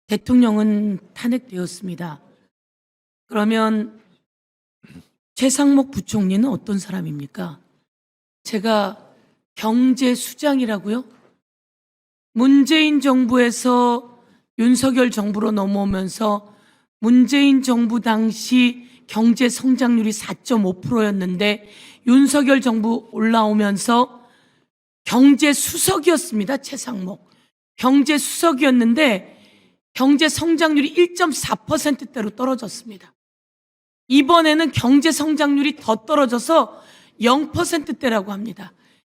대통령은 탄핵되었습니다. 그러면 최상목 부총리는 어떤 사람입니까? 제가 경제수장이라고요? 문재인 정부에서 윤석열 정부로 넘어오면서 문재인 정부 당시 경제 성장률이 4.5%였는데 윤석열 정부 올라오면서 경제수석이었습니다. 최상목. 경제수석이었는데 경제 성장률이 1.4%대로 떨어졌습니다. 이번에는 경제 성장률이 더 떨어져서 0%대라고 합니다.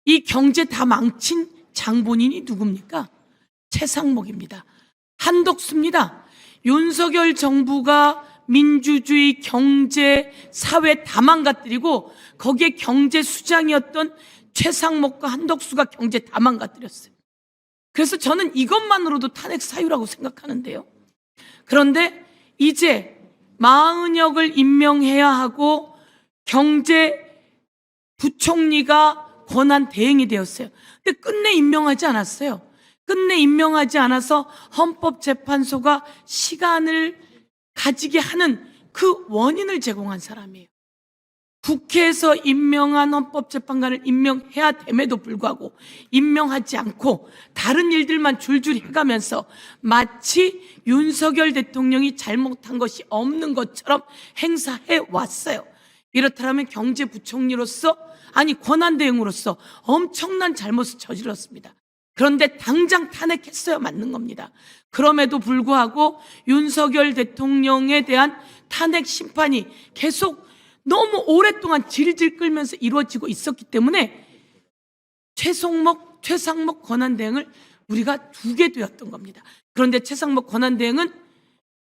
이 경제 다 망친 장본인이 누굽니까? 최상목입니다. 한덕수입니다. 윤석열 정부가 민주주의, 경제, 사회 다 망가뜨리고 거기에 경제 수장이었던 최상목과 한덕수가 경제 다 망가뜨렸어요. 그래서 저는 이것만으로도 탄핵 사유라고 생각하는데요. 그런데 이제 마은혁을 임명해야 하고 경제부총리가 권한 대행이 되었어요. 근데 끝내 임명하지 않았어요. 끝내 임명하지 않아서 헌법재판소가 시간을 가지게 하는 그 원인을 제공한 사람이에요. 국회에서 임명한 헌법재판관을 임명해야 됨에도 불구하고 임명하지 않고 다른 일들만 줄줄이 해가면서 마치 윤석열 대통령이 잘못한 것이 없는 것처럼 행사해 왔어요. 이렇다면 경제부총리로서, 아니 권한대행으로서 엄청난 잘못을 저질렀습니다. 그런데 당장 탄핵했어야 맞는 겁니다. 그럼에도 불구하고 윤석열 대통령에 대한 탄핵 심판이 계속 너무 오랫동안 질질 끌면서 이루어지고 있었기 때문에 최상목 권한대행을 우리가 두게 되었던 겁니다. 그런데 최상목 권한대행은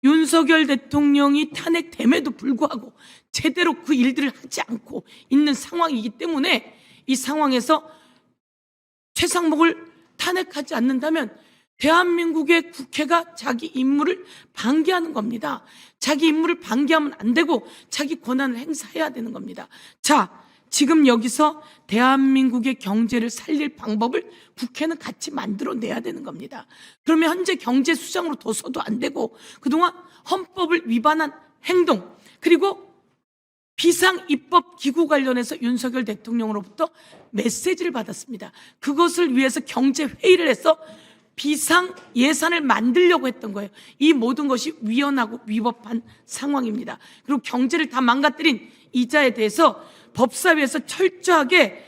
윤석열 대통령이 탄핵됨에도 불구하고 제대로 그 일들을 하지 않고 있는 상황이기 때문에 이 상황에서 최상목을 탄핵하지 않는다면 대한민국의 국회가 자기 임무를 방기하는 겁니다. 자기 임무를 방기하면 안 되고 자기 권한을 행사해야 되는 겁니다. 자, 지금 여기서 대한민국의 경제를 살릴 방법을 국회는 같이 만들어내야 되는 겁니다. 그러면 현재 경제수장으로 둬서도 안 되고 그동안 헌법을 위반한 행동, 그리고 비상입법기구 관련해서 윤석열 대통령으로부터 메시지를 받았습니다. 그것을 위해서 경제회의를 해서 비상 예산을 만들려고 했던 거예요. 이 모든 것이 위헌하고 위법한 상황입니다. 그리고 경제를 다 망가뜨린 이자에 대해서 법사위에서 철저하게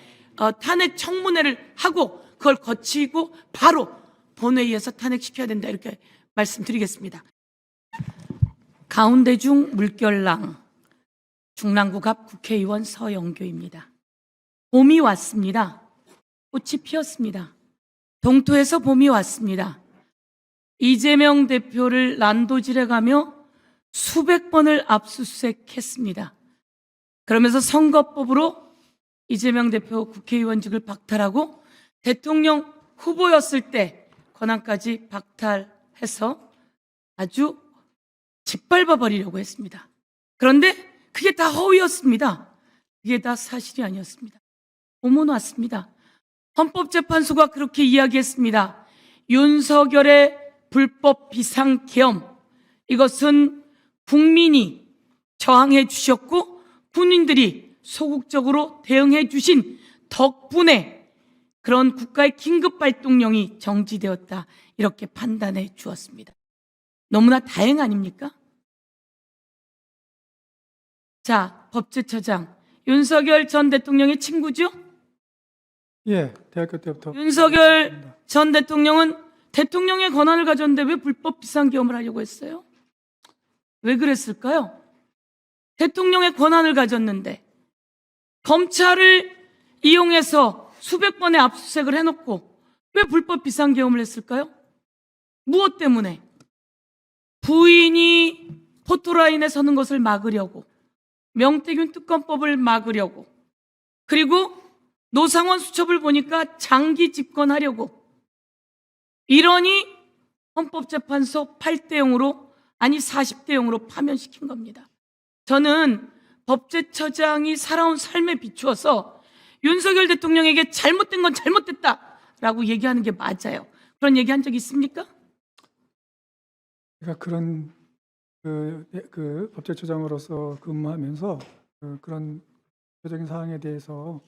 탄핵 청문회를 하고 그걸 거치고 바로 본회의에서 탄핵시켜야 된다, 이렇게 말씀드리겠습니다. 가운데 중 물결랑 중랑구 갑 국회의원 서영교입니다. 봄이 왔습니다. 꽃이 피었습니다. 동토에서 봄이 왔습니다. 이재명 대표를 난도질해가며 수백 번을 압수수색했습니다. 그러면서 선거법으로 이재명 대표 국회의원직을 박탈하고 대통령 후보였을 때 권한까지 박탈해서 아주 짓밟아 버리려고 했습니다. 그런데 그게 다 허위였습니다. 그게 다 사실이 아니었습니다. 봄은 왔습니다. 헌법재판소가 그렇게 이야기했습니다. 윤석열의 불법 비상계엄, 이것은 국민이 저항해 주셨고 군인들이 소극적으로 대응해 주신 덕분에 그런 국가의 긴급발동령이 정지되었다, 이렇게 판단해 주었습니다. 너무나 다행 아닙니까? 자, 법제처장 윤석열 전 대통령의 친구죠? 예, 대학교 때부터. 윤석열 전 대통령은 대통령의 권한을 가졌는데 왜 불법 비상계엄을 하려고 했어요? 왜 그랬을까요? 대통령의 권한을 가졌는데 검찰을 이용해서 수백 번의 압수수색을 해놓고 왜 불법 비상계엄을 했을까요? 무엇 때문에? 부인이 포토라인에 서는 것을 막으려고, 명태균 특검법을 막으려고, 그리고 노상원 수첩을 보니까 장기 집권하려고, 이러니 헌법재판소 8대0으로, 아니 40대0으로 파면시킨 겁니다. 저는 법제처장이 살아온 삶에 비추어서 윤석열 대통령에게 잘못된 건 잘못됐다라고 얘기하는 게 맞아요. 그런 얘기 한 적 있습니까? 제가 그런 그 법제처장으로서 근무하면서 그런 구체적인 사항에 대해서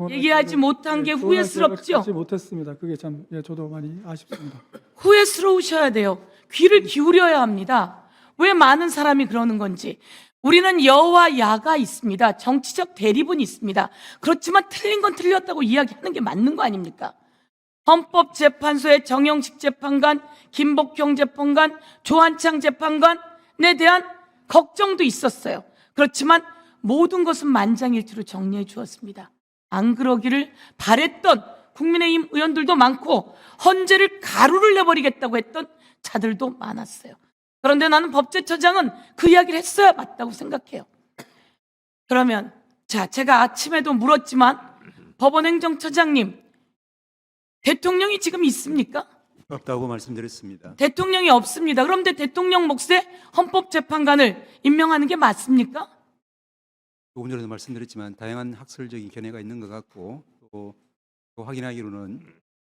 얘기하지 못한 게 후회스럽죠? 하지 못했습니다. 그게 참 저도 많이 아쉽습니다. 후회스러우셔야 돼요. 귀를 기울여야 합니다. 왜 많은 사람이 그러는 건지. 우리는 여와 야가 있습니다. 정치적 대립은 있습니다. 그렇지만 틀린 건 틀렸다고 이야기하는 게 맞는 거 아닙니까? 헌법재판소의 정영식 재판관, 김복형 재판관, 조한창 재판관에 대한 걱정도 있었어요. 그렇지만 모든 것은 만장일치로 정리해 주었습니다. 안 그러기를 바랬던 국민의힘 의원들도 많고 헌재를 가루를 내버리겠다고 했던 자들도 많았어요. 그런데 나는 법제처장은 그 이야기를 했어야 맞다고 생각해요. 그러면 제가 아침에도 물었지만 법원행정처장님, 대통령이 지금 있습니까? 없다고 말씀드렸습니다. 대통령이 없습니다. 그런데 대통령 몫에 헌법재판관을 임명하는 게 맞습니까? 조금 전에도 말씀드렸지만 다양한 학설적인 견해가 있는 것 같고 또 확인하기로는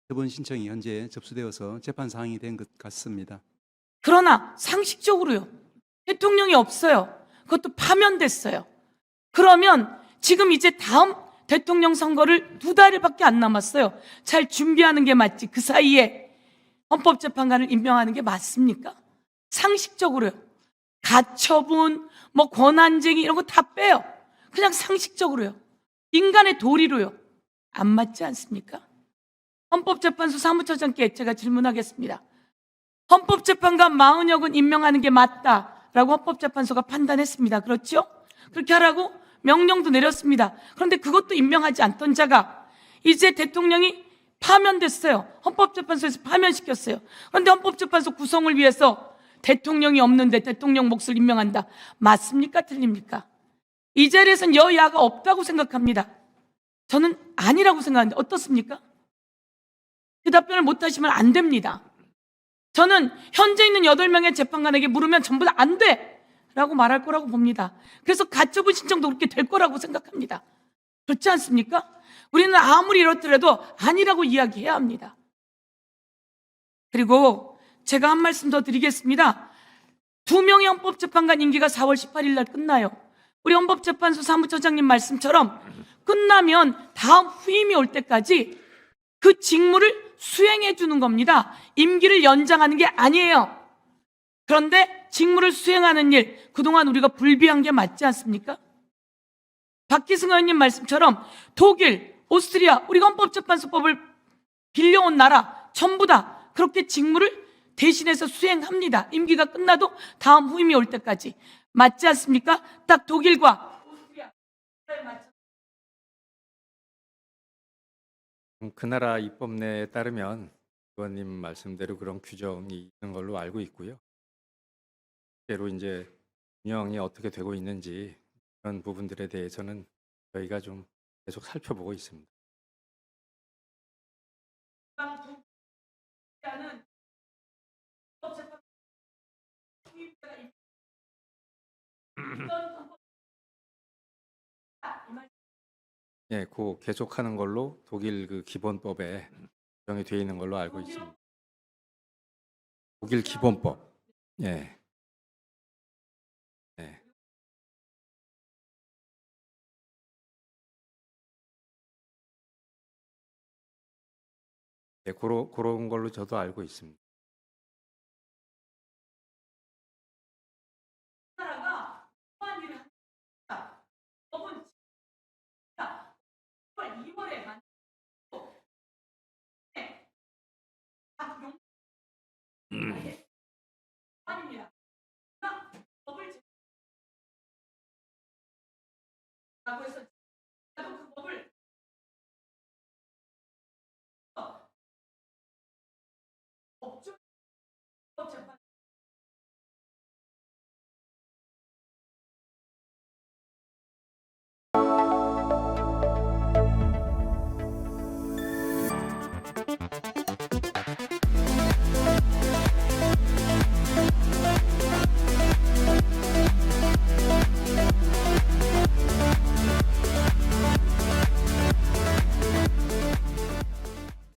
처분 신청이 현재 접수되어서 재판 사항이 된 것 같습니다. 그러나 상식적으로요. 대통령이 없어요. 그것도 파면됐어요. 그러면 지금 이제 다음 대통령 선거를 2달밖에 안 남았어요. 잘 준비하는 게 맞지. 그 사이에 헌법재판관을 임명하는 게 맞습니까? 상식적으로요. 가처분, 권한쟁의 이런 거 다 빼요. 그냥 상식적으로요. 인간의 도리로요. 안 맞지 않습니까? 헌법재판소 사무처장께 제가 질문하겠습니다. 헌법재판관 40여군 임명하는 게 맞다라고 헌법재판소가 판단했습니다. 그렇죠? 그렇게 하라고 명령도 내렸습니다. 그런데 그것도 임명하지 않던 자가 이제 대통령이 파면됐어요. 헌법재판소에서 파면시켰어요. 그런데 헌법재판소 구성을 위해서 대통령이 없는데 대통령 몫을 임명한다. 맞습니까? 틀립니까? 이 자리에서는 여야가 없다고 생각합니다. 저는 아니라고 생각하는데 어떻습니까? 그 답변을 못하시면 안 됩니다. 저는 현재 있는 8명의 재판관에게 물으면 전부 다 안 돼! 라고 말할 거라고 봅니다. 그래서 가처분 신청도 그렇게 될 거라고 생각합니다. 그렇지 않습니까? 우리는 아무리 이렇더라도 아니라고 이야기해야 합니다. 그리고 제가 한 말씀 더 드리겠습니다. 2명의 헌법재판관 임기가 4월 18일 날 끝나요. 우리 헌법재판소 사무처장님 말씀처럼 끝나면 다음 후임이 올 때까지 그 직무를 수행해 주는 겁니다. 임기를 연장하는 게 아니에요. 그런데 직무를 수행하는 일, 그동안 우리가 불비한 게 맞지 않습니까? 박기승 의원님 말씀처럼 독일, 오스트리아, 우리가 헌법재판소법을 빌려온 나라 전부 다 그렇게 직무를 대신해서 수행합니다. 임기가 끝나도 다음 후임이 올 때까지. 맞지 않습니까? 딱 독일과 오스트리아 맞죠? 그 나라 입법례에 따르면 의원님 말씀대로 그런 규정이 있는 걸로 알고 있고요. 실제로 이제 운영이 어떻게 되고 있는지 그런 부분들에 대해서는 저희가 좀 계속 살펴보고 있습니다. 예, 그 계속하는 걸로 독일 그 기본법에 규정이 되어 있는 걸로 알고 있습니다. 독일 기본법. 예. 예. 예, 그런 걸로 저도 알고 있습니다. 나라가 그러한 일을 합니다. 법은 2월에 만들고 박용 아닙니다. 법을 라고 해서 나도 그 법을 법조